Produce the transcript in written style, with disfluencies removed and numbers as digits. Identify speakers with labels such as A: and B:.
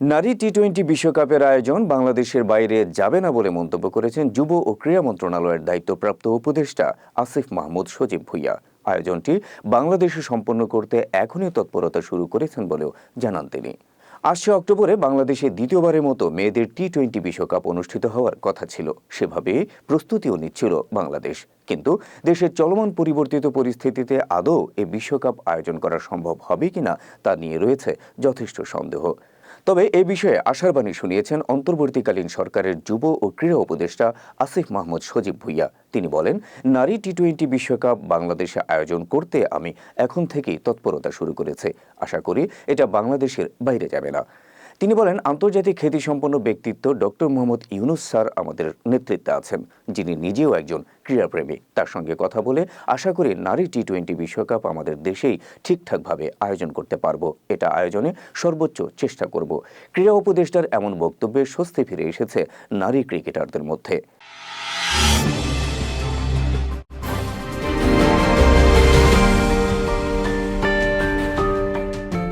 A: নারী টি-20 বিশ্বকাপের আয়োজন বাংলাদেশের বাইরে যাবে না বলে মন্তব্য করেছেন যুব ও ক্রীড়া মন্ত্রণালয়ের দায়িত্বপ্রাপ্ত উপদেষ্টা আসিফ মাহমুদ সজীব ভুঁইয়া। আয়োজনটি বাংলাদেশে সম্পন্ন করতে এখনই তৎপরতা শুরু করেছেন বলেও জানান তিনি। আসছে অক্টোবরে বাংলাদেশে দ্বিতীয়বারের মতো মেয়েদের টি-20 বিশ্বকাপ অনুষ্ঠিত হওয়ার কথা ছিল। সেভাবে প্রস্তুতিও নিচ্ছিল বাংলাদেশ। কিন্তু দেশের চলমান পরিবর্তিত পরিস্থিতিতে আদৌ এ বিশ্বকাপ আয়োজন করা সম্ভব হবে কিনা তা নিয়ে রয়েছে যথেষ্ট সন্দেহ। তবে এ বিষয়ে আশার বাণী শুনিয়েছেন অন্তর্বর্তীকালীন সরকারের যুব ও ক্রীড়া উপদেষ্টা আসিফ মাহমুদ সজীব ভুঁইয়া। তিনি বলেন, নারী টি-20 বিশ্বকাপ বাংলাদেশে আয়োজন করতে আমি এখন থেকেই তৎপরতা শুরু করেছি। আশা করি এটা বাংলাদেশের বাইরে যাবে না। তিনি বলেন, আন্তর্জাতিক খ্যাতিসম্পন্ন ব্যক্তিত্ব ডক্টর মোহাম্মদ ইউনুস স্যার আমাদের নেতৃত্বে আছেন, যিনি নিজেও একজন ক্রীড়াপ্রেমী। তার সঙ্গে কথা বলে আশা করি নারী টি-20 বিশ্বকাপ আমাদের দেশেই ঠিকঠাকভাবে আয়োজন করতে পারবো। এটা আয়োজনে সর্বোচ্চ চেষ্টা করব। ক্রীড়া উপদেষ্টার এমন বক্তব্যে স্বস্তি ফিরে এসেছে নারী ক্রিকেটারদের মধ্যে।